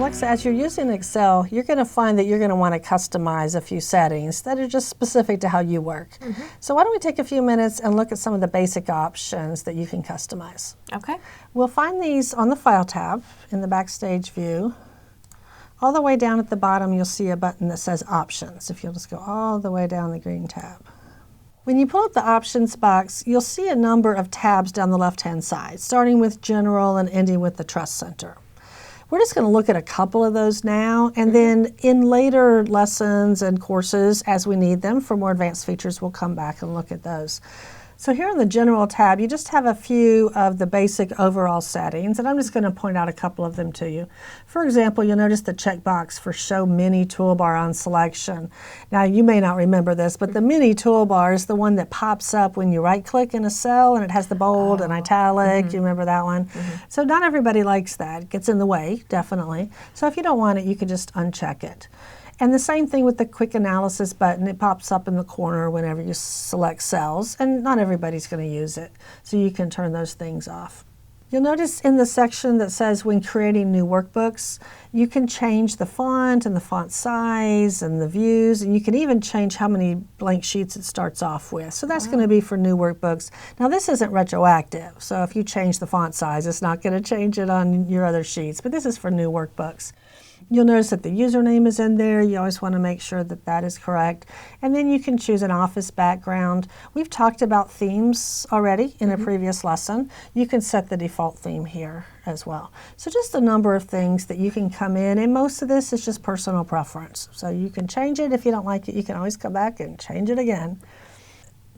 Alexa, as you're using Excel, you're going to find that you're going to want to customize a few settings that are just specific to how you work. So why don't we take a few minutes and look at some of the basic options that you can customize. Okay. We'll find these on the File tab in the Backstage view. All the way down at the bottom, you'll see a button that says Options, if you'll just go all the way down the green tab. When you pull up the Options box, you'll see a number of tabs down the left-hand side, starting with General and ending with the Trust Center. We're just going to look at a couple of those now, and then in later lessons and courses, as we need them for more advanced features, we'll come back and look at those. So here on the General tab, you just have a few of the basic overall settings, and I'm just going to point out a couple of them to you. For example, you'll notice the checkbox for Show Mini Toolbar on Selection. Now, you may not remember this, but the Mini Toolbar is the one that pops up when you right-click in a cell, and it has the bold and italic. You remember that one? So not everybody likes that. It gets in the way, definitely. So if you don't want it, you can just uncheck it. And the same thing with the Quick Analysis button. It pops up in the corner whenever you select cells, and not everybody's going to use it, so you can turn those things off. You'll notice in the section that says when creating new workbooks, you can change the font and the font size and the views, and you can even change how many blank sheets it starts off with. So that's going to be for new workbooks. Now this isn't retroactive, so if you change the font size, it's not going to change it on your other sheets, but this is for new workbooks. You'll notice that the username is in there. You always want to make sure that that is correct. And then you can choose an office background. We've talked about themes already in a previous lesson. You can set the default theme here as well. So just a number of things that you can come in, and most of this is just personal preference. So you can change it. If you don't like it, you can always come back and change it again.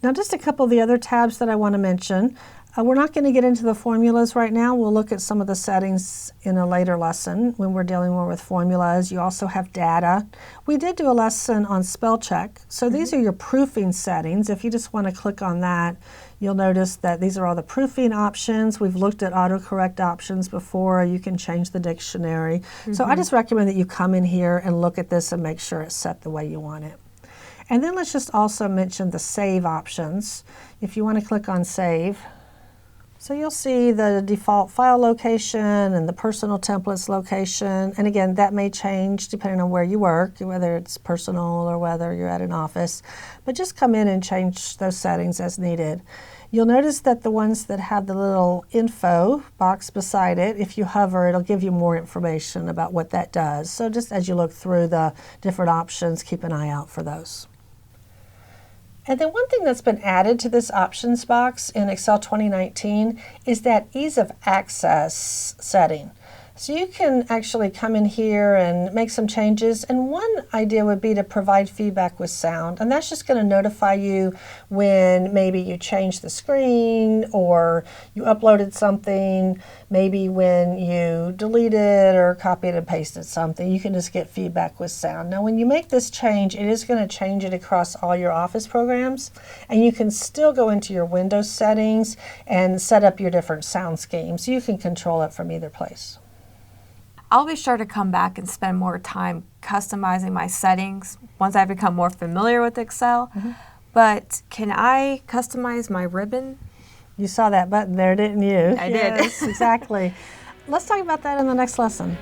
Now just a couple of the other tabs that I want to mention. We're not going to get into the formulas right now. We'll look at some of the settings in a later lesson when we're dealing more with formulas. You also have data. We did do a lesson on spell check. So these are your proofing settings. If you just want to click on that, you'll notice that these are all the proofing options. We've looked at autocorrect options before. You can change the dictionary. So I just recommend that you come in here and look at this and make sure it's set the way you want it. And then let's just also mention the save options. If you want to click on save, so you'll see the default file location and the personal templates location. And again, that may change depending on where you work, whether it's personal or whether you're at an office. But just come in and change those settings as needed. You'll notice that the ones that have the little info box beside it, if you hover, it'll give you more information about what that does. So just as you look through the different options, keep an eye out for those. And then one thing that's been added to this options box in Excel 2019 is that ease of access setting. So you can actually come in here and make some changes, and one idea would be to provide feedback with sound, and that's just going to notify you when maybe you change the screen or you uploaded something, maybe when you deleted or copied and pasted something. You can just get feedback with sound. Now when you make this change, it is going to change it across all your Office programs, and you can still go into your Windows settings and set up your different sound schemes. You can control it from either place. I'll be sure to come back and spend more time customizing my settings once I become more familiar with Excel. But can I customize my ribbon? You saw that button there, didn't you? I did. Yes, exactly. Let's talk about that in the next lesson.